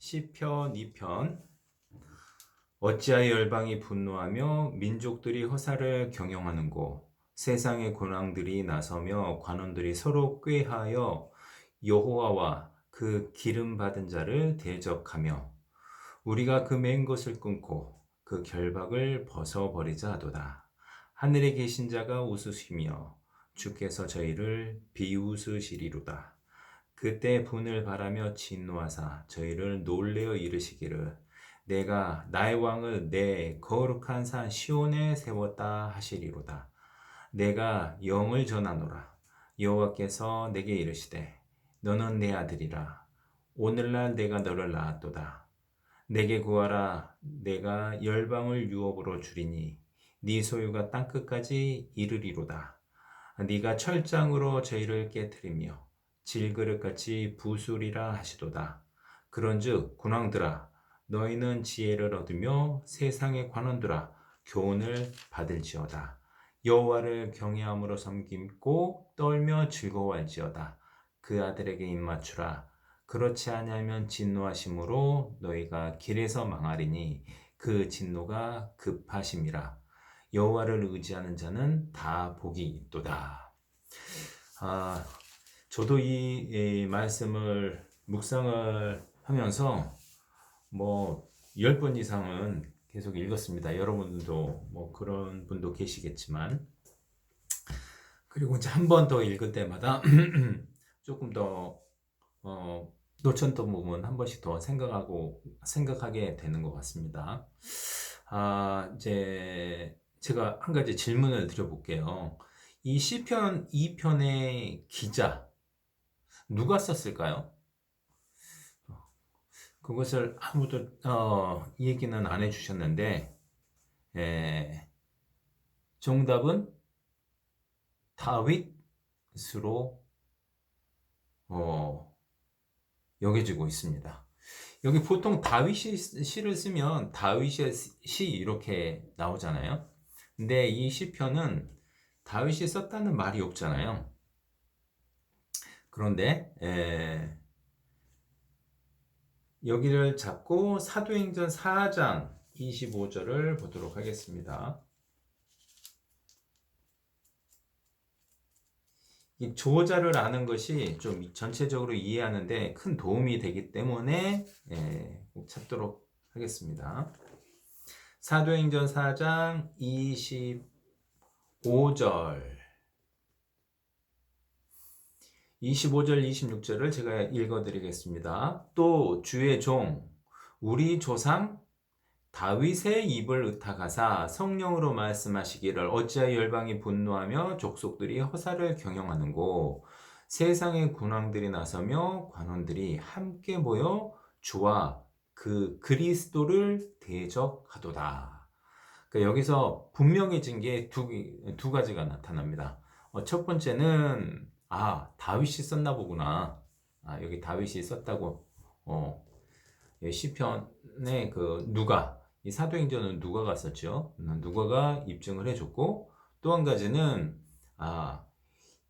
시편 2편. 어찌하여 열방이 분노하며 민족들이 허사를 경영하는고, 세상의 군왕들이 나서며 관원들이 서로 꾀하여 여호와와 그 기름 받은 자를 대적하며 우리가 그 맨 것을 끊고 그 결박을 벗어버리자 하도다. 하늘에 계신 자가 웃으시며 주께서 저희를 비웃으시리로다. 그때 분을 바라며 진노하사 저희를 놀래어 이르시기를 내가 나의 왕을 내 거룩한 산 시온에 세웠다 하시리로다. 내가 영을 전하노라. 여호와께서 내게 이르시되 너는 내 아들이라. 오늘날 내가 너를 낳았도다. 내게 구하라. 내가 열방을 유업으로 주리니 네 소유가 땅끝까지 이르리로다. 네가 철장으로 저희를 깨뜨리며 질그릇같이 부수리라 하시도다. 그런즉 군왕들아 너희는 지혜를 얻으며 세상의 관원들아 교훈을 받을지어다. 여호와를 경외함으로 섬김고 떨며 즐거워할지어다. 그 아들에게 입맞추라. 그렇지 아니하면 진노하심으로 너희가 길에서 망하리니 그 진노가 급하심이라. 여호와를 의지하는 자는 다 복이 있도다. 저도 이 말씀을 묵상을 하면서 10번 이상은 계속 읽었습니다. 여러분도 그런 분도 계시겠지만, 그리고 이제 한 번 더 읽을 때마다 조금 더 놓쳤던 부분 한 번씩 더 생각하게 되는 것 같습니다. 이제 제가 한 가지 질문을 드려볼게요. 이 시편 2편의 기자 누가 썼을까요? 그것을 아무도 얘기는 안 해주셨는데, 정답은 다윗으로 여겨지고 있습니다. 여기 보통 다윗이 시를 쓰면 다윗의 시 이렇게 나오잖아요. 근데 이 시편은 다윗이 썼다는 말이 없잖아요. 그런데 여기를 잡고 사도행전 4장 25절을 보도록 하겠습니다. 이 조자를 아는 것이 좀 전체적으로 이해하는데 큰 도움이 되기 때문에 꼭 찾도록 하겠습니다. 사도행전 4장 25절 26절을 제가 읽어드리겠습니다. 또 주의 종 우리 조상 다윗의 입을 의탁하사 성령으로 말씀하시기를 어찌하여 열방이 분노하며 족속들이 허사를 경영하는고 세상의 군왕들이 나서며 관원들이 함께 모여 주와 그 그리스도를 대적하도다. 그러니까 여기서 분명해진 게 두 가지가 나타납니다. 첫 번째는 다윗이 썼나 보구나. 여기 다윗이 썼다고 시편에 이 사도행전은 누가가 썼죠. 누가가 입증을 해줬고, 또 한 가지는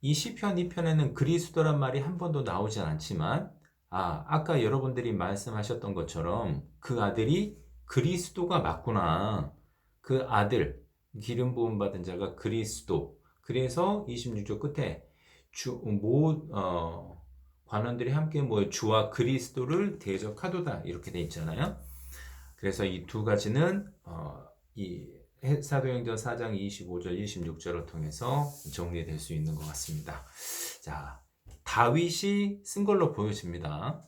이 시편 2편에는 그리스도란 말이 한 번도 나오진 않지만 아까 여러분들이 말씀하셨던 것처럼 그 아들이 그리스도가 맞구나. 그 아들 기름 부음 받은 자가 그리스도. 그래서 26절 끝에 관원들이 함께 모여 주와 그리스도를 대적하도다 이렇게 돼 있잖아요. 그래서 이 두 가지는 이 사도행전 4장 25절 26절을 통해서 정리될 수 있는 것 같습니다. 자, 다윗이 쓴 걸로 보여집니다.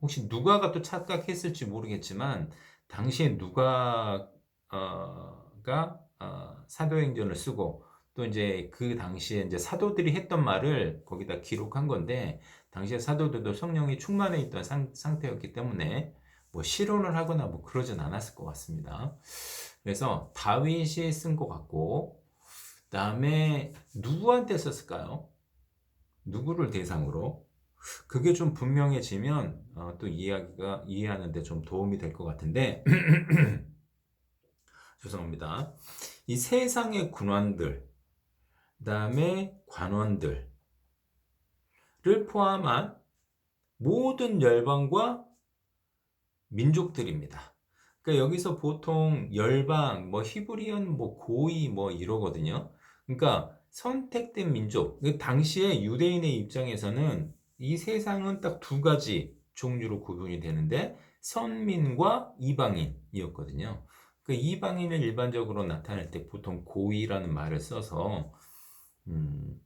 혹시 누가가 또 착각했을지 모르겠지만 당시에 누가가 사도행전을 쓰고 또 이제 그 당시에 이제 사도들이 했던 말을 거기다 기록한 건데, 당시에 사도들도 성령이 충만해 있던 상태였기 때문에 실언을 하거나 그러진 않았을 것 같습니다. 그래서 다윗이 쓴 것 같고, 그다음에 누구한테 썼을까요? 누구를 대상으로? 그게 좀 분명해지면 또 이해하는데 좀 도움이 될 것 같은데 죄송합니다. 이 세상의 군왕들, 그다음에 관원들을 포함한 모든 열방과 민족들입니다. 그러니까 여기서 보통 열방, 뭐 히브리언, 뭐 고이 뭐 이러거든요. 그러니까 선택된 민족. 그 당시에 유대인의 입장에서는 이 세상은 딱 두 가지 종류로 구분이 되는데 선민과 이방인이었거든요. 그 이방인을 일반적으로 나타낼 때 보통 고이라는 말을 써서 음,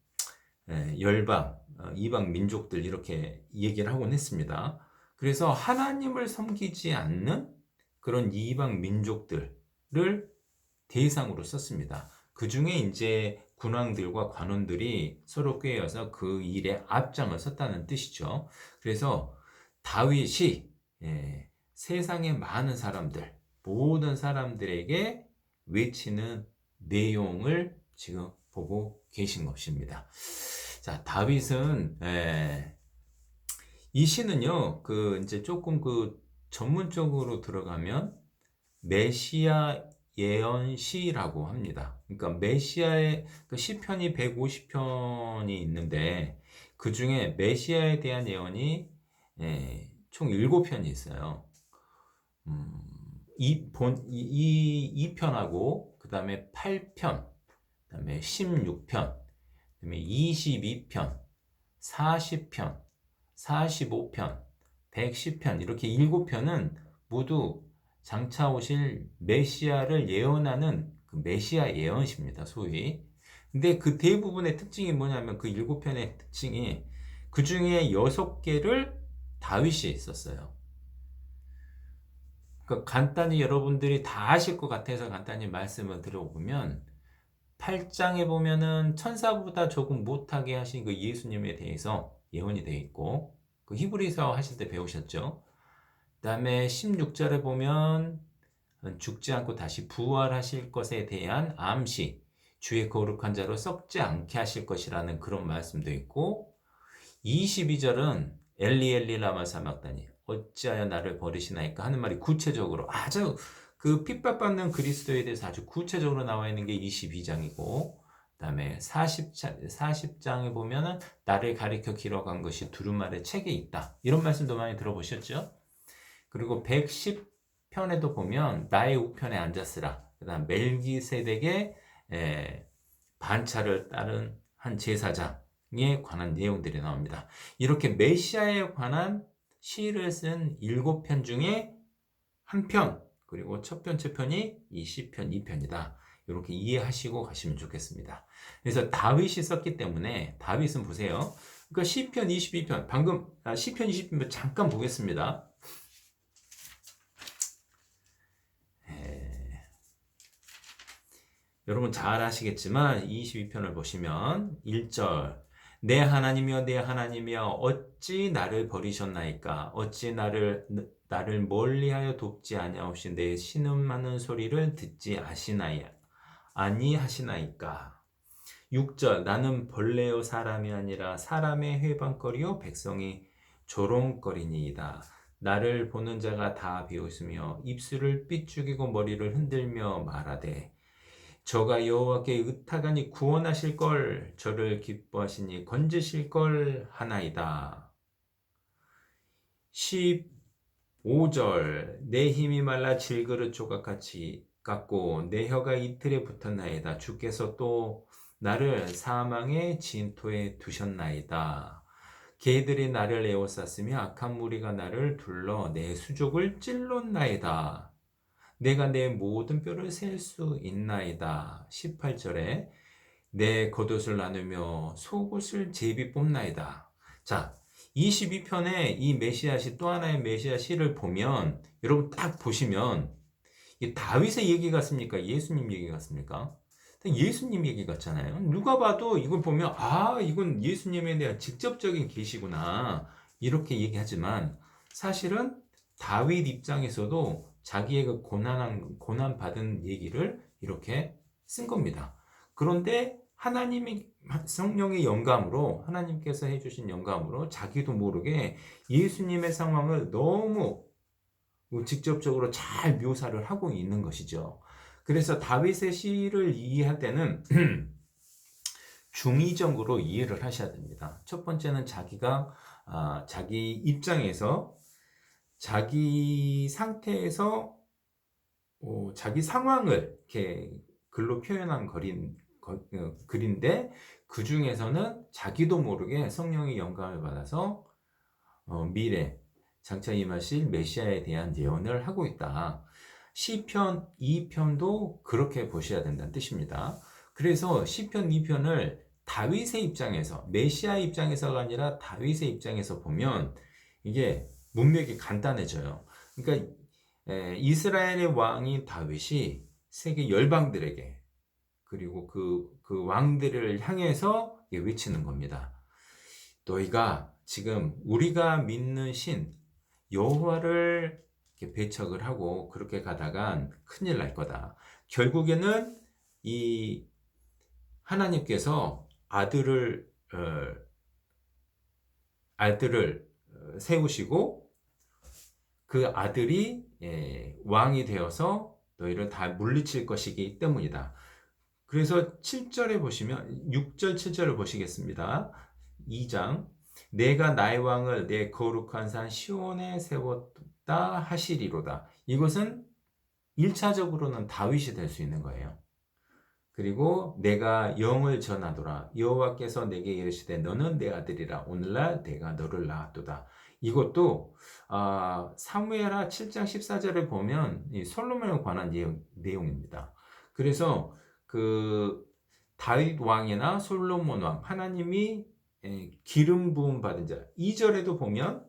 열방, 이방 민족들 이렇게 얘기를 하곤 했습니다. 그래서 하나님을 섬기지 않는 그런 이방 민족들을 대상으로 썼습니다. 그 중에 이제 군왕들과 관원들이 서로 꾀여서 그 일에 앞장을 섰다는 뜻이죠. 그래서 다윗이 세상의 많은 사람들, 모든 사람들에게 외치는 내용을 지금 보고 계신 것입니다. 자, 다윗은 이 시는요, 그 이제 조금 그 전문적으로 들어가면 메시아 예언시라고 합니다. 그러니까 메시아의 그 시편이 150편이 있는데 그 중에 메시아에 대한 예언이 총 7편이 있어요. 이 편하고 그 다음에 8편, 그 다음에 16편, 그 다음에 22편, 40편, 45편, 110편 이렇게 7편은 모두 장차 오실 메시아를 예언하는 그 메시아 예언시입니다. 소위. 근데 그 대부분의 특징이 뭐냐면 그 7편의 특징이 그 중에 6개를 다윗이 썼어요. 그러니까 간단히 여러분들이 다 아실 것 같아서 간단히 말씀을 드려보면 8장에 보면은 천사보다 조금 못하게 하신 그 예수님에 대해서 예언이 되어 있고 그 히브리서 하실 때 배우셨죠. 그 다음에 16절에 보면 죽지 않고 다시 부활하실 것에 대한 암시, 주의 거룩한 자로 썩지 않게 하실 것이라는 그런 말씀도 있고 22절은 엘리 엘리 라마 사막다니 어찌하여 나를 버리시나이까 하는 말이 구체적으로 아주 그 핍박받는 그리스도에 대해서 아주 구체적으로 나와 있는 게 22장이고 그다음에 40장에 보면은 나를 가리켜 기록한 것이 두루마리 책에 있다. 이런 말씀도 많이 들어보셨죠? 그리고 110편에도 보면 나의 우편에 앉았으라. 그다음 멜기세덱의 반차를 따른 한 제사장에 관한 내용들이 나옵니다. 이렇게 메시아에 관한 시를 쓴 7편 중에 한 편, 그리고 첫 번째 편이 이 시편 2편이다. 이렇게 이해하시고 가시면 좋겠습니다. 그래서 다윗이 썼기 때문에 다윗은 보세요. 그러니까 시편 22편, 방금 시편 22편 잠깐 보겠습니다. 여러분 잘 아시겠지만 22편을 보시면 1절 내 하나님이여 내 하나님이여 어찌 나를 버리셨나이까 어찌 나를 멀리하여 돕지 아니하옵시 내 신음하는 소리를 듣지 아니하시나이까 6절 나는 벌레요 사람이 아니라 사람의 회방거리요 백성이 조롱거리니이다. 나를 보는 자가 다 비웃으며 입술을 삐죽이고 머리를 흔들며 말하되 저가 여호와께 의탁하니 구원하실 걸 저를 기뻐하시니 건지실 걸 하나이다. 15절 내 힘이 말라 질그릇 조각같이 같고 내 혀가 이틀에 붙었나이다. 주께서 또 나를 사망의 진토에 두셨나이다. 개들이 나를 에워쌌으며 악한 무리가 나를 둘러 내 수족을 찔렀나이다. 내가 내 모든 뼈를 셀 수 있나이다. 18절에 내 겉옷을 나누며 속옷을 제비 뽑나이다. 자, 22편의 이 메시아시 또 하나의 메시아시를 보면 여러분 딱 보시면 이게 다윗의 얘기 같습니까? 예수님 얘기 같습니까? 예수님 얘기 같잖아요. 누가 봐도 이걸 보면 아 이건 예수님에 대한 직접적인 계시구나 이렇게 얘기하지만 사실은 다윗 입장에서도 자기의 그 고난 받은 얘기를 이렇게 쓴 겁니다. 그런데 하나님이 성령의 영감으로 하나님께서 해주신 영감으로 자기도 모르게 예수님의 상황을 너무 직접적으로 잘 묘사를 하고 있는 것이죠. 그래서 다윗의 시를 이해할 때는 중의적으로 이해를 하셔야 됩니다. 첫 번째는 자기가 자기 입장에서 자기 상태에서 자기 상황을 이렇게 글로 표현한 글인데 그 중에서는 자기도 모르게 성령의 영감을 받아서 미래 장차 임하실 메시아에 대한 예언을 하고 있다. 시편 2편도 그렇게 보셔야 된다는 뜻입니다. 그래서 시편 2편을 다윗의 입장에서, 메시아 입장에서가 아니라 다윗의 입장에서 보면 이게 문맥이 간단해져요. 그러니까 이스라엘의 왕인 다윗이 세계 열방들에게, 그리고 그 왕들을 향해서 외치는 겁니다. 너희가 지금 우리가 믿는 신 여호와를 배척을 하고 그렇게 가다간 큰일 날 거다. 결국에는 이 하나님께서 아들을 세우시고 그 아들이 왕이 되어서 너희를 다 물리칠 것이기 때문이다. 그래서 7절에 보시면 6절 7절을 보시겠습니다. 2장 내가 나의 왕을 내 거룩한 산 시온에 세웠다 하시리로다. 이것은 1차적으로는 다윗이 될 수 있는 거예요. 그리고 내가 영을 전하노라 여호와께서 내게 이르시되 너는 내 아들이라 오늘날 내가 너를 낳았도다. 이것도 사무엘하 7장 14절을 보면 이 솔로몬에 관한 내용입니다. 그래서 그 다윗 왕이나 솔로몬 왕 하나님이 기름 부음 받은 자 2절에도 보면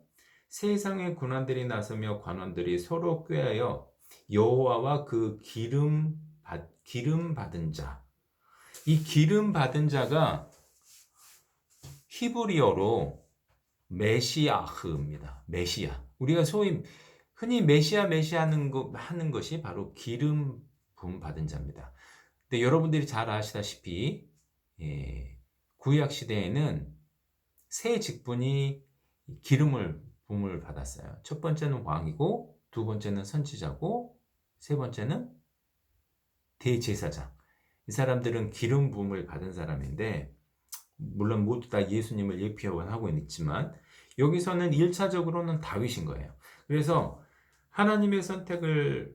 세상의 군관들이 나서며 관원들이 서로 꾀하여 여호와와 그 기름 받은 자, 이 기름 받은 자가 히브리어로 메시아흐입니다. 메시아. 우리가 소위 흔히 메시아 하는 것이 바로 기름 부음 받은 자입니다. 근데 여러분들이 잘 아시다시피 구약 시대에는 세 직분이 부음을 받았어요. 첫 번째는 왕이고, 두 번째는 선지자고, 세 번째는 대제사장. 이 사람들은 기름 부음을 받은 사람인데, 물론 모두 다 예수님을 예표하고 있지만 여기서는 1차적으로는 다윗인 거예요. 그래서 하나님의 선택을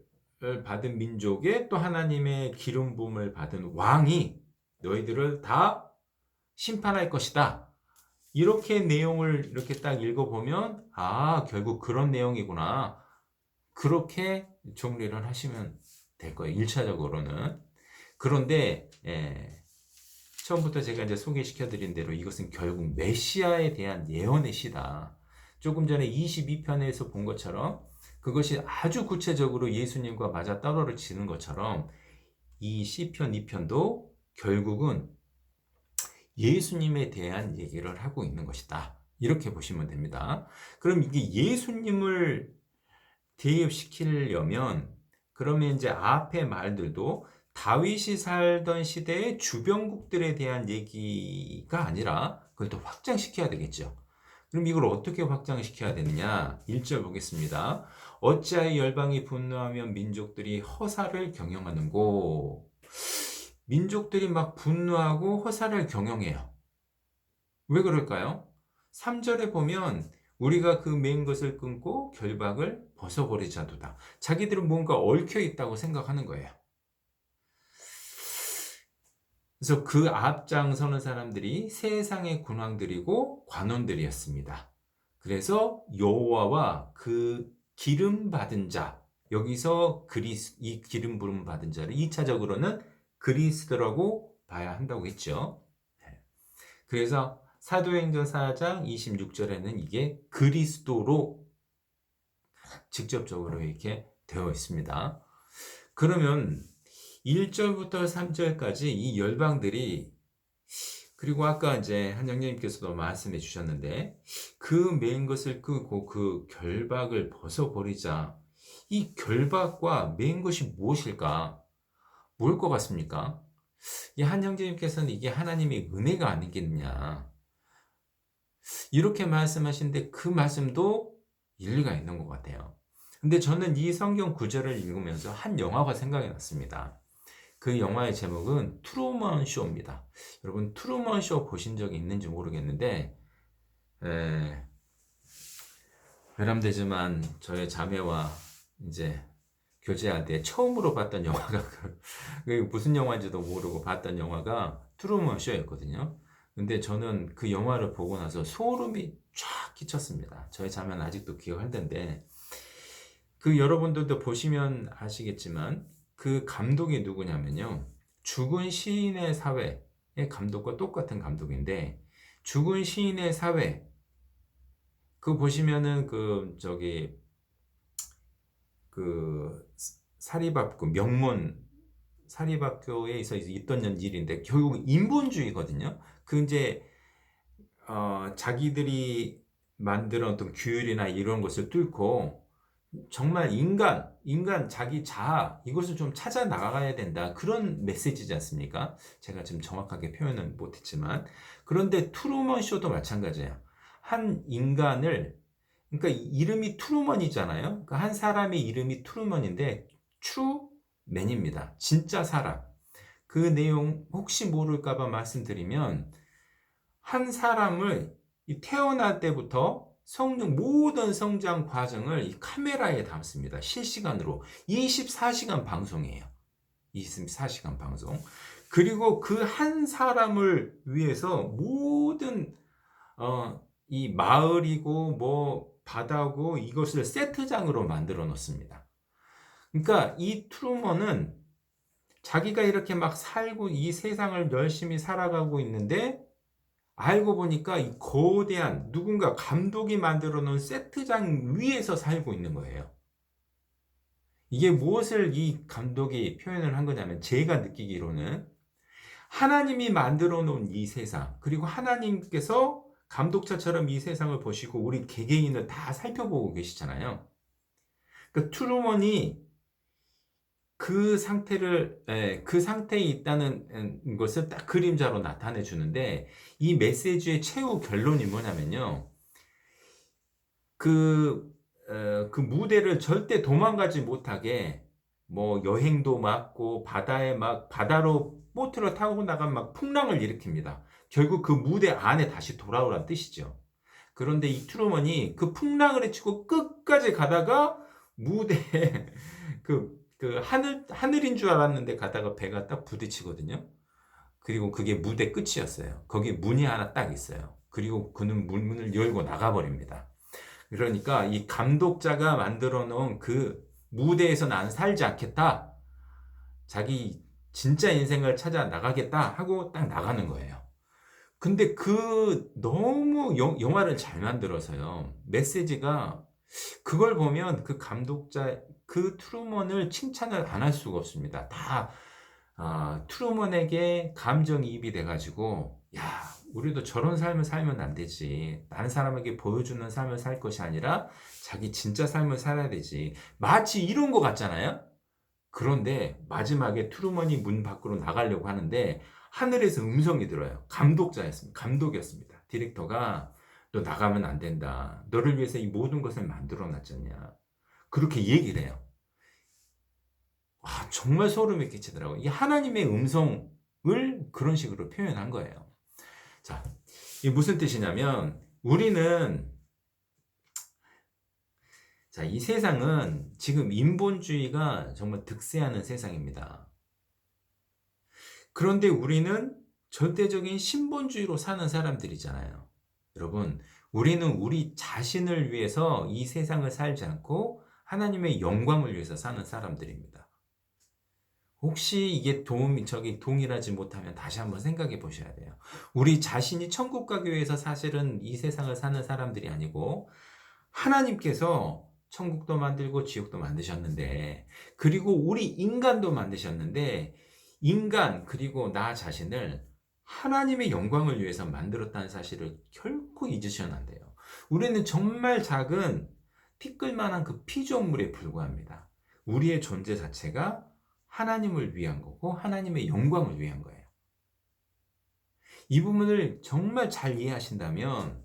받은 민족에 또 하나님의 기름 부음을 받은 왕이 너희들을 다 심판할 것이다. 이렇게 내용을 이렇게 딱 읽어보면 결국 그런 내용이구나. 그렇게 정리를 하시면 될 거예요. 1차적으로는. 그런데 처음부터 제가 이제 소개시켜드린 대로 이것은 결국 메시아에 대한 예언의 시다. 조금 전에 22편에서 본 것처럼 그것이 아주 구체적으로 예수님과 맞아 떨어지는 것처럼 이 시편 2편도 결국은 예수님에 대한 얘기를 하고 있는 것이다. 이렇게 보시면 됩니다. 그럼 이게 예수님을 대입시키려면 그러면 이제 앞의 말들도 다윗이 살던 시대의 주변국들에 대한 얘기가 아니라 그걸 또 확장시켜야 되겠죠. 그럼 이걸 어떻게 확장시켜야 되느냐? 1절 보겠습니다. 어찌하여 열방이 분노하면 민족들이 허사를 경영하는고? 민족들이 막 분노하고 허사를 경영해요. 왜 그럴까요? 3절에 보면 우리가 그 맨 것을 끊고 결박을 벗어버리자도다. 자기들은 뭔가 얽혀 있다고 생각하는 거예요. 그래서 그 앞장서는 사람들이 세상의 군왕들이고 관원들이었습니다. 그래서 여호와와 그 기름 받은 자, 여기서 이 기름 부름 받은 자를 2차적으로는 그리스도라고 봐야 한다고 했죠. 그래서 사도행전 4장 26절에는 이게 그리스도로 직접적으로 이렇게 되어 있습니다. 그러면 1절부터 3절까지 이 열방들이, 그리고 아까 이제 한영님께서도 말씀해 주셨는데 그 맨 것을 끄고 그 결박을 벗어버리자. 이 결박과 맨 것이 무엇일까? 뭘 것 같습니까? 이 한영재님께서는 이게 하나님의 은혜가 아니겠느냐 이렇게 말씀하시는데 그 말씀도 일리가 있는 것 같아요. 근데 저는 이 성경 구절을 읽으면서 한 영화가 생각이 났습니다. 그 영화의 제목은 트루먼 쇼입니다. 여러분 트루먼 쇼 보신 적이 있는지 모르겠는데 외람되지만 저의 자매와 이제 교제할 때 처음으로 봤던 영화가 그게 무슨 영화인지도 모르고 봤던 영화가 트루먼 쇼였거든요. 근데 저는 그 영화를 보고 나서 소름이 쫙 끼쳤습니다. 저희 자매는 아직도 기억할 텐데 그 여러분들도 보시면 아시겠지만 그 감독이 누구냐면요. 죽은 시인의 사회의 감독과 똑같은 감독인데 죽은 시인의 사회 그 보시면은 그 저기 그 사립학교 명문 사립학교에 있던 일인데 결국 인본주의거든요. 그 이제 자기들이 만들어 어떤 규율이나 이런 것을 뚫고 정말 인간 자기 자아 이것을 좀 찾아 나가야 된다. 그런 메시지지 않습니까? 제가 지금 정확하게 표현은 못했지만 그런데 트루먼 쇼도 마찬가지예요. 한 인간을 그러니까 이름이 트루먼이잖아요. 그러니까 한 사람의 이름이 트루먼인데 트루맨입니다. 진짜 사람. 그 내용 혹시 모를까봐 말씀드리면 한 사람을 태어날 때부터 모든 성장 과정을 이 카메라에 담습니다. 실시간으로 24시간 방송이에요. 24시간 방송. 그리고 그 한 사람을 위해서 모든 이 마을이고 뭐 바다고 이것을 세트장으로 만들어 놓습니다. 그러니까 이 트루먼은 자기가 이렇게 막 살고 이 세상을 열심히 살아가고 있는데 알고 보니까 이 거대한 누군가 감독이 만들어 놓은 세트장 위에서 살고 있는 거예요. 이게 무엇을 이 감독이 표현을 한 거냐면 제가 느끼기로는 하나님이 만들어 놓은 이 세상 그리고 하나님께서 감독자처럼 이 세상을 보시고 우리 개개인을 다 살펴보고 계시잖아요. 그 트루먼이 그 상태에 있다는 것을 딱 그림자로 나타내 주는데 이 메시지의 최후 결론이 뭐냐면요. 그 무대를 절대 도망가지 못하게 뭐 여행도 막고 바다로 보트를 타고 나간 막 풍랑을 일으킵니다. 결국 그 무대 안에 다시 돌아오란 뜻이죠. 그런데 이 트루먼이 그 풍랑을 헤치고 끝까지 가다가 무대에 그 하늘인 줄 알았는데 가다가 배가 딱 부딪히거든요. 그리고 그게 무대 끝이었어요. 거기 문이 하나 딱 있어요. 그리고 그는 문을 열고 나가버립니다. 그러니까 이 감독자가 만들어 놓은 그 무대에서 나는 살지 않겠다. 자기 진짜 인생을 찾아 나가겠다 하고 딱 나가는 거예요. 근데 그 너무 영화를 잘 만들어서요. 메시지가 그걸 보면 그 감독자 그 트루먼을 칭찬을 안 할 수가 없습니다. 다 트루먼에게 감정이입이 돼가지고 야 우리도 저런 삶을 살면 안 되지. 다른 사람에게 보여주는 삶을 살 것이 아니라 자기 진짜 삶을 살아야 되지. 마치 이런 거 같잖아요. 그런데 마지막에 트루먼이 문 밖으로 나가려고 하는데 하늘에서 음성이 들어요. 감독이었습니다. 디렉터가 너 나가면 안 된다. 너를 위해서 이 모든 것을 만들어 놨잖냐. 그렇게 얘기를 해요. 와, 정말 소름이 끼치더라고요. 이 하나님의 음성을 그런 식으로 표현한 거예요. 자, 이게 무슨 뜻이냐면 우리는 자, 이 세상은 지금 인본주의가 정말 득세하는 세상입니다. 그런데 우리는 절대적인 신본주의로 사는 사람들이잖아요. 여러분, 우리는 우리 자신을 위해서 이 세상을 살지 않고 하나님의 영광을 위해서 사는 사람들입니다. 혹시 이게 동일하지 못하면 다시 한번 생각해 보셔야 돼요. 우리 자신이 천국 가기 위해서 사실은 이 세상을 사는 사람들이 아니고 하나님께서 천국도 만들고 지옥도 만드셨는데 그리고 우리 인간도 만드셨는데 인간 그리고 나 자신을 하나님의 영광을 위해서 만들었다는 사실을 결코 잊으셔야 안 돼요. 우리는 정말 작은 티끌만한 그 피조물에 불과합니다. 우리의 존재 자체가 하나님을 위한 거고 하나님의 영광을 위한 거예요. 이 부분을 정말 잘 이해하신다면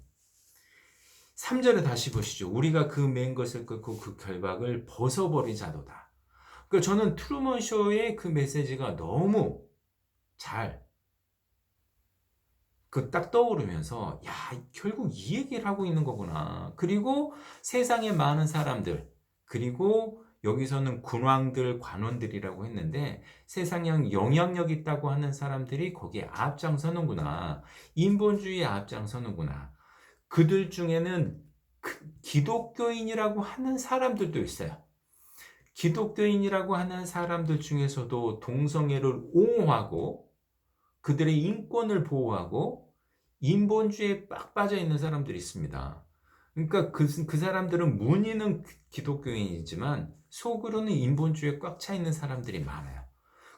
3절에 다시 보시죠. 우리가 그 맨 것을 끊고 그 결박을 벗어버리자도다. 그러니까 저는 트루먼 쇼의 그 메시지가 너무 잘 그 딱 떠오르면서 야, 결국 이 얘기를 하고 있는 거구나. 그리고 세상에 많은 사람들, 그리고 여기서는 군왕들, 관원들이라고 했는데 세상에 영향력 있다고 하는 사람들이 거기에 앞장서는구나. 인본주의에 앞장서는구나. 그들 중에는 기독교인이라고 하는 사람들도 있어요. 기독교인이라고 하는 사람들 중에서도 동성애를 옹호하고 그들의 인권을 보호하고 인본주의에 빡 빠져 있는 사람들이 있습니다. 그러니까 그 사람들은 문의는 기독교인이지만 속으로는 인본주의에 꽉 차 있는 사람들이 많아요.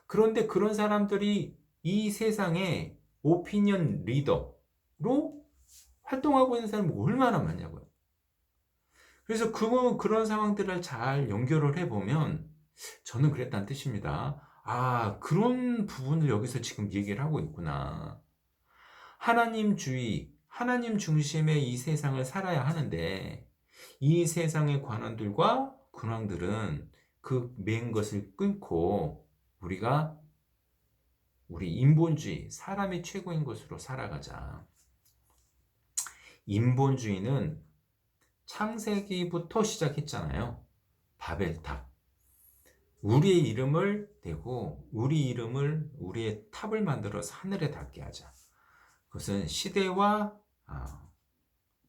그런데 그런 사람들이 이 세상에 오피니언 리더로 활동하고 있는 사람이 얼마나 많냐고요. 그래서 그런 상황들을 잘 연결을 해보면 저는 그랬다는 뜻입니다. 아, 그런 부분을 여기서 지금 얘기를 하고 있구나. 하나님주의, 하나님 중심의 이 세상을 살아야 하는데 이 세상의 관원들과 근황들은 그 맨 것을 끊고 우리 인본주의, 사람이 최고인 것으로 살아가자. 인본주의는 창세기부터 시작했잖아요. 바벨탑. 우리의 이름을 대고 우리의 탑을 만들어서 하늘에 닿게 하자. 그것은 시대와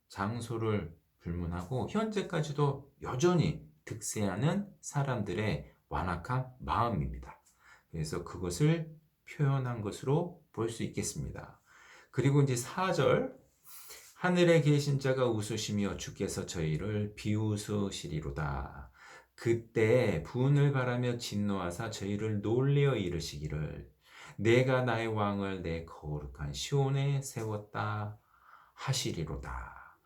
장소를 불문하고 현재까지도 여전히 득세하는 사람들의 완악한 마음입니다. 그래서 그것을 표현한 것으로 볼 수 있겠습니다. 그리고 이제 4절 하늘에 계신 자가 웃으시며 주께서 저희를 비웃으시리로다. 그때 분을 바라며 진노하사 저희를 놀래어 이르시기를 내가 나의 왕을 내 거룩한 시온에 세웠다 하시리로다.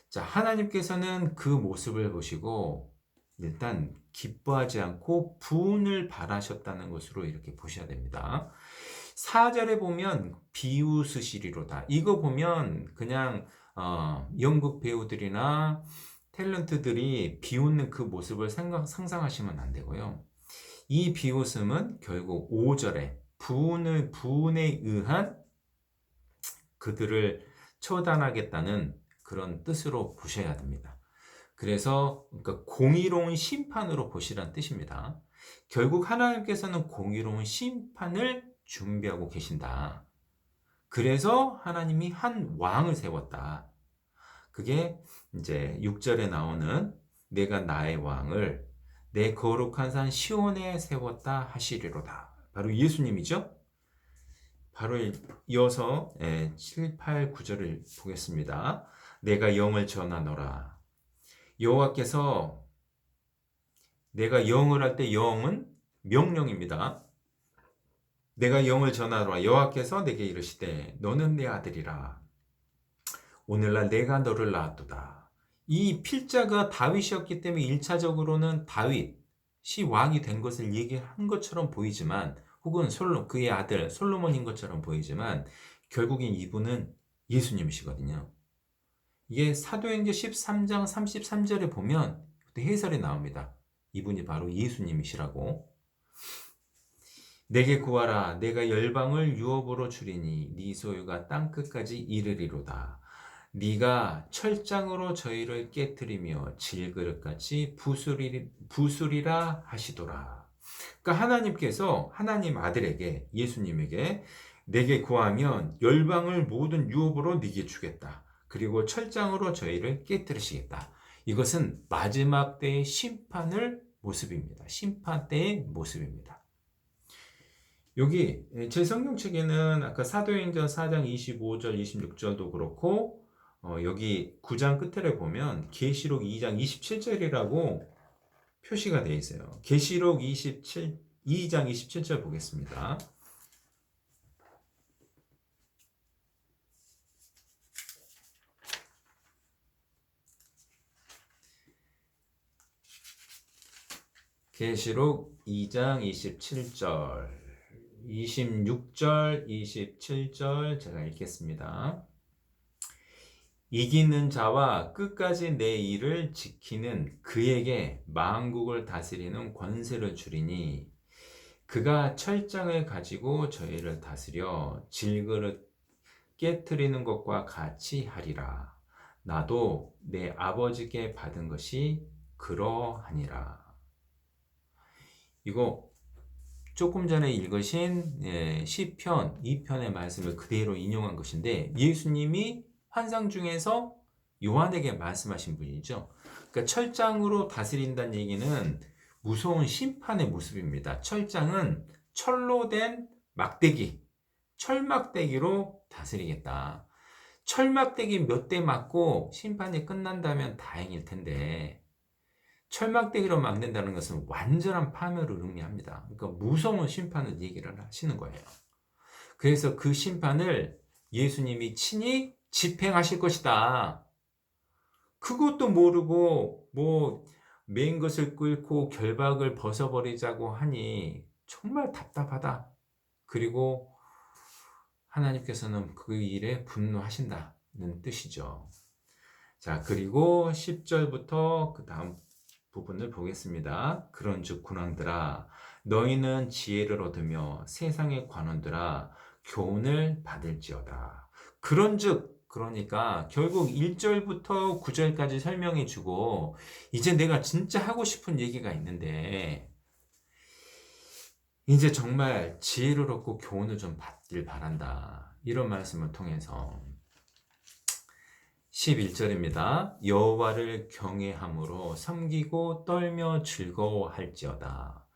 자, 하나님께서는 그 모습을 보시고 일단 기뻐하지 않고 분을 바라셨다는 것으로 이렇게 보셔야 됩니다. 4절에 보면 비웃으시리로다. 이거 보면 그냥 연극 배우들이나 탤런트들이 비웃는 그 모습을 상상하시면 안 되고요. 이 비웃음은 결국 5절에 부은에 의한 그들을 처단하겠다는 그런 뜻으로 보셔야 됩니다. 그래서 그러니까 공의로운 심판으로 보시란 뜻입니다. 결국 하나님께서는 공의로운 심판을 준비하고 계신다. 그래서 하나님이 한 왕을 세웠다. 그게 이제 6절에 나오는 내가 나의 왕을 내 거룩한 산 시온에 세웠다 하시리로다. 바로 예수님이죠. 바로 이어서 7, 8, 9절을 보겠습니다. 내가 영을 전하노라. 여호와께서 내가 영을 할 때 영은 명령입니다. 내가 영을 전하노라. 여호와께서 내게 이르시되 너는 내 아들이라. 오늘날 내가 너를 낳았도다. 이 필자가 다윗이었기 때문에 1차적으로는 다윗이 왕이 된 것을 얘기한 것처럼 보이지만 혹은 그의 아들 솔로몬인 것처럼 보이지만 결국엔 이분은 예수님이시거든요. 이게 사도행전 13장 33절에 보면 해설이 나옵니다. 이분이 바로 예수님이시라고. 내게 구하라. 내가 열방을 유업으로 주리니 네 소유가 땅끝까지 이르리로다. 네가 철장으로 저희를 깨뜨리며 질그릇같이 부수리라 하시도라. 그러니까 하나님께서 하나님 아들에게 예수님에게 내게 구하면 열방을 모든 유업으로 네게 주겠다. 그리고 철장으로 저희를 깨뜨리시겠다. 이것은 마지막 때의 심판을 모습입니다. 심판 때의 모습입니다. 여기 제 성경책에는 아까 사도행전 4장 25절 26절도 그렇고 여기 9장 끝에 보면 계시록 2장 27절이라고 표시가 되어 있어요. 계시록 2장 27절 보겠습니다. 계시록 2장 27절, 26절, 27절 제가 읽겠습니다. 이기는 자와 끝까지 내 일을 지키는 그에게 만국을 다스리는 권세를 주리니 그가 철장을 가지고 저희를 다스려 깨트리는 것과 같이 하리라. 나도 내 아버지께 받은 것이 그러하니라. 이거 조금 전에 읽으신 시편 2편의 말씀을 그대로 인용한 것인데, 예수님이 환상 중에서 요한에게 말씀하신 분이죠. 그러니까 철장으로 다스린다는 얘기는 무서운 심판의 모습입니다. 철장은 철로 된 막대기, 철막대기로 다스리겠다. 철막대기 몇 대 맞고 심판이 끝난다면 다행일 텐데, 철막대기로 막는다는 것은 완전한 파멸을 의미합니다. 그러니까 무서운 심판을 얘기를 하시는 거예요. 그래서 그 심판을 예수님이 친히 집행하실 것이다. 그것도 모르고 맨 것을 끓고 결박을 벗어버리자고 하니 정말 답답하다. 그리고 하나님께서는 그 일에 분노하신다는 뜻이죠. 자, 그리고 10절부터 그 다음 부분을 보겠습니다. 그런즉 군왕들아, 너희는 지혜를 얻으며 세상의 관원들아, 교훈을 받을지어다. 그런즉, 그러니까 결국 1절부터 9절까지 설명해 주고, 이제 내가 진짜 하고 싶은 얘기가 있는데, 이제 정말 지혜를 얻고 교훈을 좀 받길 바란다. 이런 말씀을 통해서 11절입니다. 여호와를 경외함으로 섬기고 떨며 즐거워할지어다.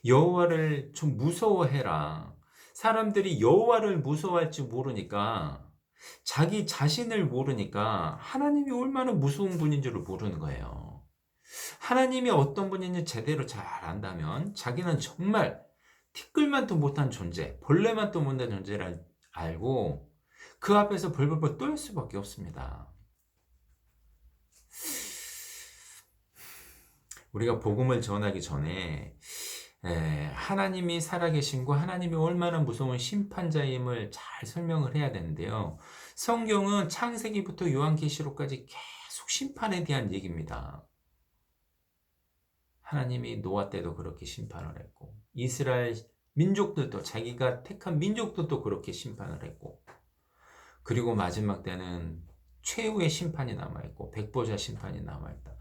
여호와를 좀 무서워해라. 사람들이 여호와를 무서워할지 모르니까, 자기 자신을 모르니까 하나님이 얼마나 무서운 분인 줄을 모르는 거예요. 하나님이 어떤 분인지 제대로 잘 안다면 자기는 정말 티끌만도 못한 존재, 벌레만도 못한 존재를 알고 그 앞에서 벌벌벌 떨 수밖에 없습니다. 우리가 복음을 전하기 전에 하나님이 살아계신 거, 하나님이 얼마나 무서운 심판자임을 잘 설명을 해야 되는데요. 성경은 창세기부터 요한계시록까지 계속 심판에 대한 얘기입니다. 하나님이 노아 때도 그렇게 심판을 했고, 이스라엘 민족들도, 자기가 택한 민족들도 그렇게 심판을 했고, 그리고 마지막 때는 최후의 심판이 남아있고 백보자 심판이 남아있다.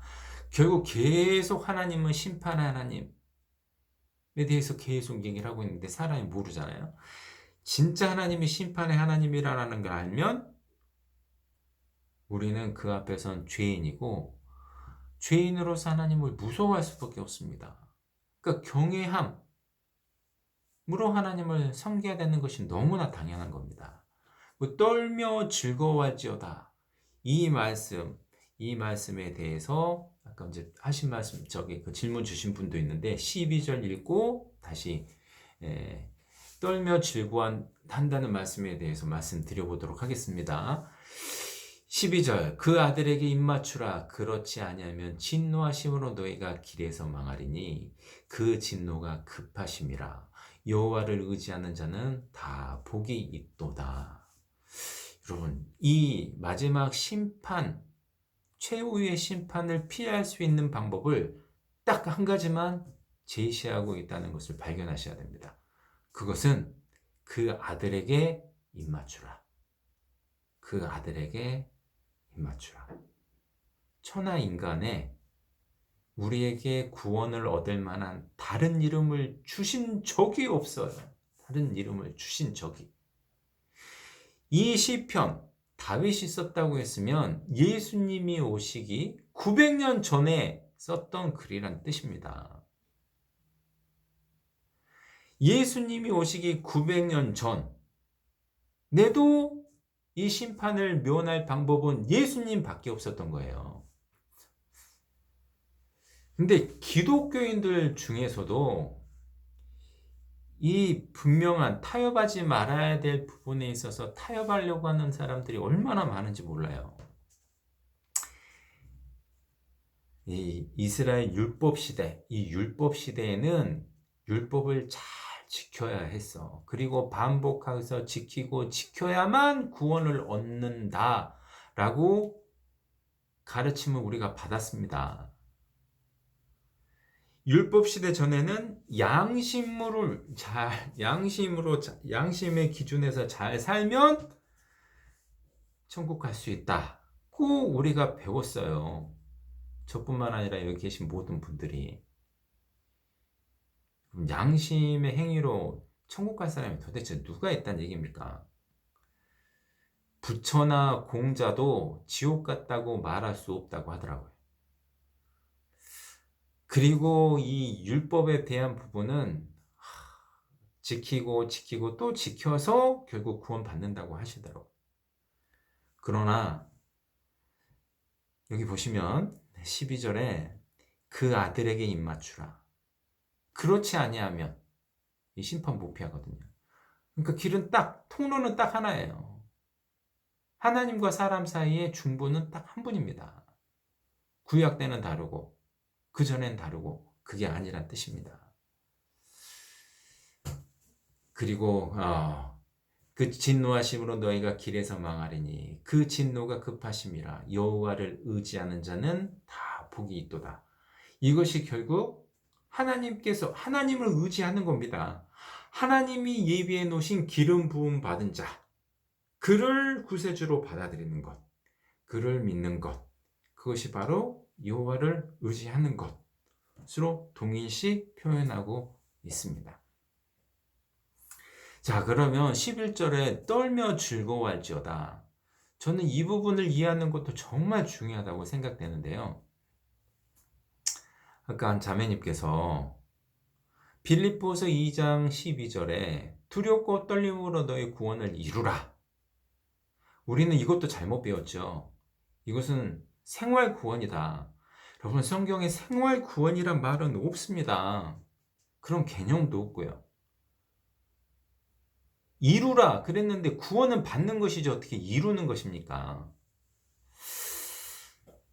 결국 계속 하나님은 심판의 하나님에 대해서 계속 얘기를 하고 있는데 사람이 모르잖아요. 진짜 하나님이 심판의 하나님이라는 걸 알면 우리는 그 앞에선 죄인이고, 죄인으로서 하나님을 무서워할 수밖에 없습니다. 그러니까 경외함으로 하나님을 섬겨야 되는 것이 너무나 당연한 겁니다. 떨며 즐거워할지어다. 이 말씀에 대해서 아까 이제 하신 말씀, 그 질문 주신 분도 있는데 12절 읽고 다시 떨며 즐거워한다는 말씀에 대해서 말씀드려보도록 하겠습니다. 12절, 그 아들에게 입맞추라. 그렇지 아니하면 진노하심으로 너희가 길에서 망하리니 그 진노가 급하심이라. 여호와를 의지하는 자는 다 복이 있도다. 여러분, 이 마지막 심판, 최후의 심판을 피할 수 있는 방법을 딱 한 가지만 제시하고 있다는 것을 발견하셔야 됩니다. 그것은 그 아들에게 입맞추라. 그 아들에게 입맞추라. 천하 인간에 우리에게 구원을 얻을 만한 다른 이름을 주신 적이 없어요. 다른 이름을 주신 적이. 이 시편, 다윗이 썼다고 했으면 예수님이 오시기 900년 전에 썼던 글이란 뜻입니다. 예수님이 오시기 900년 전, 내도 이 심판을 면할 방법은 예수님밖에 없었던 거예요. 근데 기독교인들 중에서도 이 분명한 타협하지 말아야 될 부분에 있어서 타협하려고 하는 사람들이 얼마나 많은지 몰라요. 이 이스라엘 율법 시대, 이 율법 시대에는 율법을 잘 지켜야 했어. 그리고 반복해서 지키고 지켜야만 구원을 얻는다라고 가르침을 우리가 받았습니다. 율법 시대 전에는 양심의 기준에서 잘 살면 천국 갈 수 있다고 우리가 배웠어요. 저뿐만 아니라 여기 계신 모든 분들이. 그럼 양심의 행위로 천국 갈 사람이 도대체 누가 있다는 얘기입니까? 부처나 공자도 지옥 갔다고 말할 수 없다고 하더라고요. 그리고 이 율법에 대한 부분은 지키고 또 지켜서 결국 구원받는다고 하시더라고요. 그러나 여기 보시면 12절에 그 아들에게 입맞추라. 그렇지 아니하면 이 심판 못 피하거든요. 그러니까 길은 통로는 딱 하나예요. 하나님과 사람 사이의 중보는 딱 한 분입니다. 구약 때는 다르고 그전엔 다르고 그게 아니란 뜻입니다. 그리고 그 진노하심으로 너희가 길에서 망하리니 그 진노가 급하심이라 여호와를 의지하는 자는 다 복이 있도다. 이것이 결국 하나님을 의지하는 겁니다. 하나님이 예비해 놓으신 기름 부음 받은 자, 그를 구세주로 받아들이는 것, 그를 믿는 것, 그것이 바로 여호와를 의지하는 것으로 동일시 표현하고 있습니다. 자, 그러면 11절에 떨며 즐거워할지어다. 저는 이 부분을 이해하는 것도 정말 중요하다고 생각되는데요. 아까 한 자매님께서 빌립보서 2장 12절에 두렵고 떨림으로 너의 구원을 이루라. 우리는 이것도 잘못 배웠죠. 이것은 생활 구원이다. 여러분, 성경에 생활 구원이란 말은 없습니다. 그런 개념도 없고요. 이루라 그랬는데 구원은 받는 것이지 어떻게 이루는 것입니까?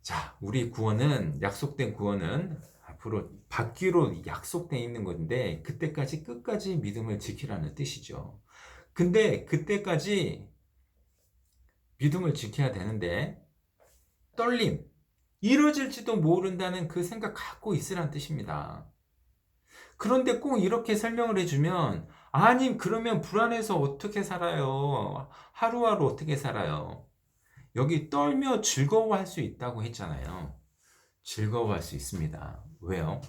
자, 우리 구원은, 약속된 구원은 앞으로 받기로 약속되어 있는 건데 그때까지 끝까지 믿음을 지키라는 뜻이죠. 근데 그때까지 믿음을 지켜야 되는데 떨림, 이루어질지도 모른다는 그 생각 갖고 있으라는 뜻입니다. 그런데 꼭 이렇게 설명을 해주면 아니 그러면 불안해서 어떻게 살아요? 하루하루 어떻게 살아요? 여기 떨며 즐거워할 수 있다고 했잖아요. 즐거워할 수 있습니다. 왜요?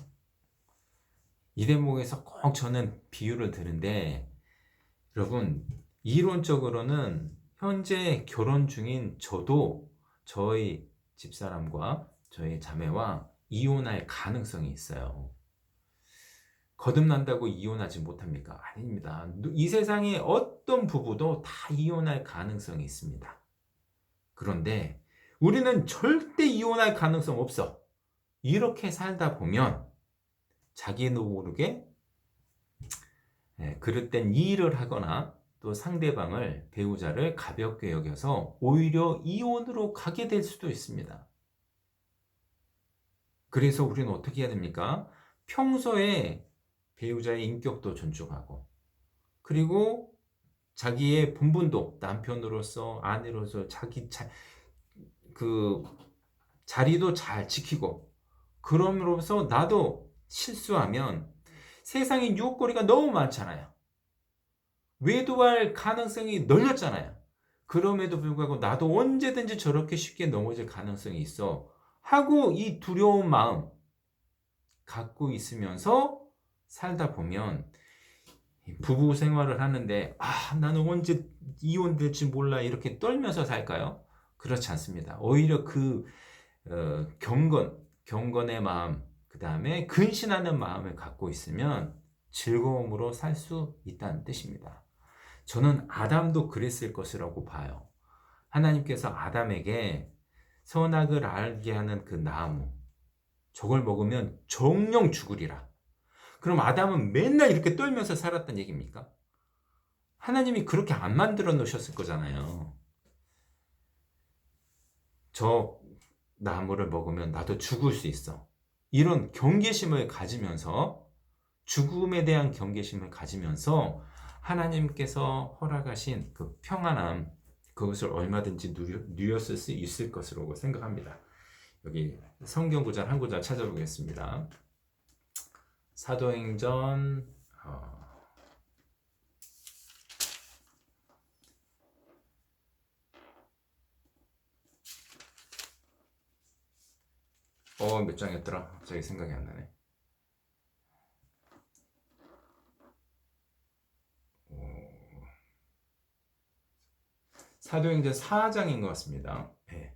이 대목에서 꼭 저는 비유를 드는데 여러분 이론적으로는 현재 결혼 중인 저도 저희 집사람과 저희 자매와 이혼할 가능성이 있어요. 거듭난다고 이혼하지 못합니까? 아닙니다. 이 세상에 어떤 부부도 다 이혼할 가능성이 있습니다. 그런데 우리는 절대 이혼할 가능성 없어. 이렇게 살다 보면 자기도 모르게 그릇된 일을 하거나 또 상대방을, 배우자를 가볍게 여겨서 오히려 이혼으로 가게 될 수도 있습니다. 그래서 우리는 어떻게 해야 됩니까? 평소에 배우자의 인격도 존중하고 그리고 자기의 본분도 남편으로서 아내로서 그 자리도 잘 지키고 그럼으로써 나도 실수하면 세상에 유혹거리가 너무 많잖아요. 외도할 가능성이 널렸잖아요. 그럼에도 불구하고 나도 언제든지 저렇게 쉽게 넘어질 가능성이 있어 하고 이 두려운 마음 갖고 있으면서 살다 보면 부부 생활을 하는데 나는 언제 이혼될지 몰라 이렇게 떨면서 살까요? 그렇지 않습니다. 오히려 그 경건의 마음, 그 다음에 근신하는 마음을 갖고 있으면 즐거움으로 살 수 있다는 뜻입니다. 저는 아담도 그랬을 것이라고 봐요. 하나님께서 아담에게 선악을 알게 하는 그 나무, 저걸 먹으면 정령 죽으리라. 그럼 아담은 맨날 이렇게 떨면서 살았단 얘기입니까? 하나님이 그렇게 안 만들어 놓으셨을 거잖아요. 저 나무를 먹으면 나도 죽을 수 있어. 이런 경계심을 가지면서 죽음에 대한 경계심을 가지면서 하나님께서 허락하신 그 평안함 그것을 얼마든지 누렸을 수 있을 것으로 생각합니다. 여기 성경 구절 한 구절 찾아보겠습니다. 사도행전 몇 장이었더라? 갑자기 생각이 안 나네. 사도행전 4장인 것 같습니다. 네.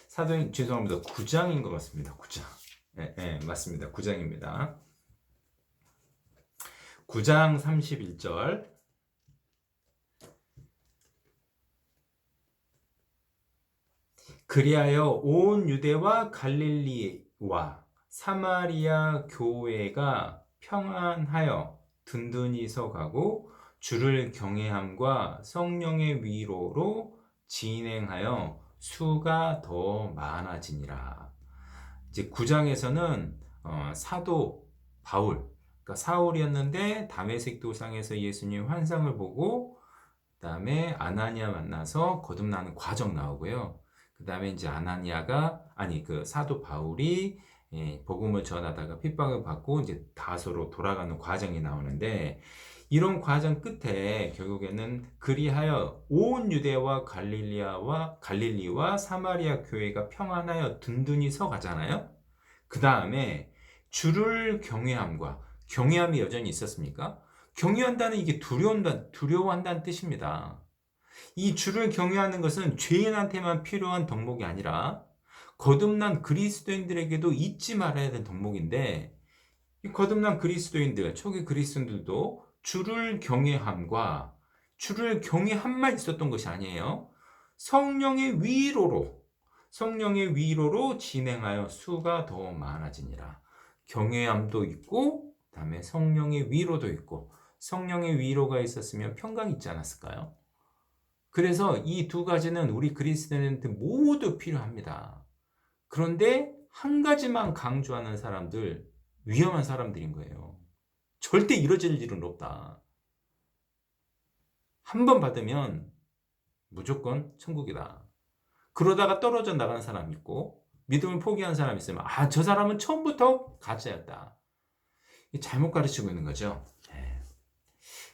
사도행 죄송합니다. 9장인 것 같습니다. 9장. 네, 맞습니다. 9장입니다. 9장 31절. 그리하여 온 유대와 갈릴리와 사마리아 교회가 평안하여 든든히 서가고 주를 경외함과 성령의 위로로 진행하여 수가 더 많아지니라. 이제 9장에서는 사도 바울, 그러니까 사울이었는데 다메섹 도상에서 예수님 환상을 보고 그다음에 아나니아 만나서 거듭나는 과정 나오고요. 그다음에 이제 그 사도 바울이 복음을 전하다가 핍박을 받고 이제 다소로 돌아가는 과정이 나오는데, 이런 과정 끝에 결국에는 그리하여 온 유대와 갈릴리와 사마리아 교회가 평안하여 든든히 서가잖아요. 그 다음에 주를 경외함이 여전히 있었습니까? 경외한다는 이게 두려워한다는 뜻입니다. 이 주를 경외하는 것은 죄인한테만 필요한 덕목이 아니라 거듭난 그리스도인들에게도 잊지 말아야 될 덕목인데, 이 거듭난 그리스도인들, 초기 그리스도인들도 주를 경외함만 있었던 것이 아니에요. 성령의 위로로 진행하여 수가 더 많아지니라. 경외함도 있고, 그다음에 성령의 위로도 있고, 성령의 위로가 있었으면 평강이 있지 않았을까요? 그래서 이 두 가지는 우리 그리스도인한테 모두 필요합니다. 그런데 한 가지만 강조하는 사람들, 위험한 사람들인 거예요. 절대 이루어질 일은 없다. 한 번 받으면 무조건 천국이다. 그러다가 떨어져 나가는 사람이 있고, 믿음을 포기한 사람이 있으면 저 사람은 처음부터 가짜였다. 잘못 가르치고 있는 거죠.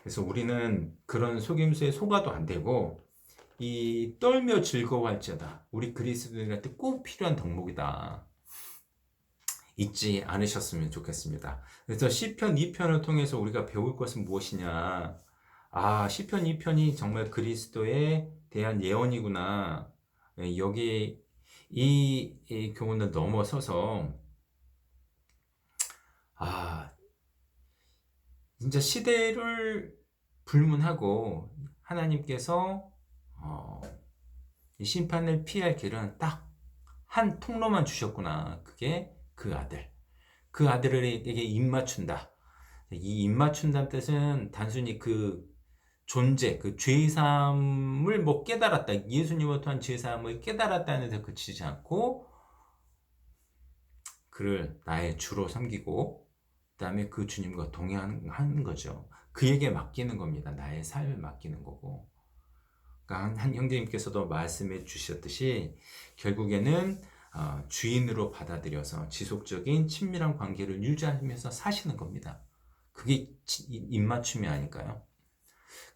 그래서 우리는 그런 속임수에 속아도 안 되고, 이 떨며 즐거워할지어다, 우리 그리스도인한테 꼭 필요한 덕목이다, 잊지 않으셨으면 좋겠습니다. 그래서 시편 2편을 통해서 우리가 배울 것은 무엇이냐? 시편 2편이 정말 그리스도에 대한 예언이구나. 여기 이 교훈을 넘어서서 진짜 시대를 불문하고 하나님께서 이 심판을 피할 길은 딱 한 통로만 주셨구나. 그게 그 아들에게 입 맞춘다. 이 입 맞춘다는 뜻은 단순히 그 존재, 그 죄사함을 깨달았다, 예수님을 통한 죄사함을 깨달았다는 데서 그치지 않고 그를 나의 주로 섬기고 그 다음에 그 주님과 동행하는 거죠. 그에게 맡기는 겁니다. 나의 삶을 맡기는 거고. 그러니까 한 형제님께서도 말씀해 주셨듯이 결국에는 주인으로 받아들여서 지속적인 친밀한 관계를 유지하면서 사시는 겁니다. 그게 입맞춤이 아닐까요?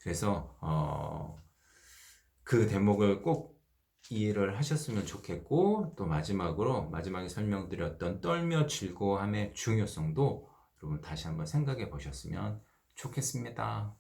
그래서 그 대목을 꼭 이해를 하셨으면 좋겠고, 또 마지막에 설명드렸던 떨며 즐거워함의 중요성도 여러분 다시 한번 생각해 보셨으면 좋겠습니다.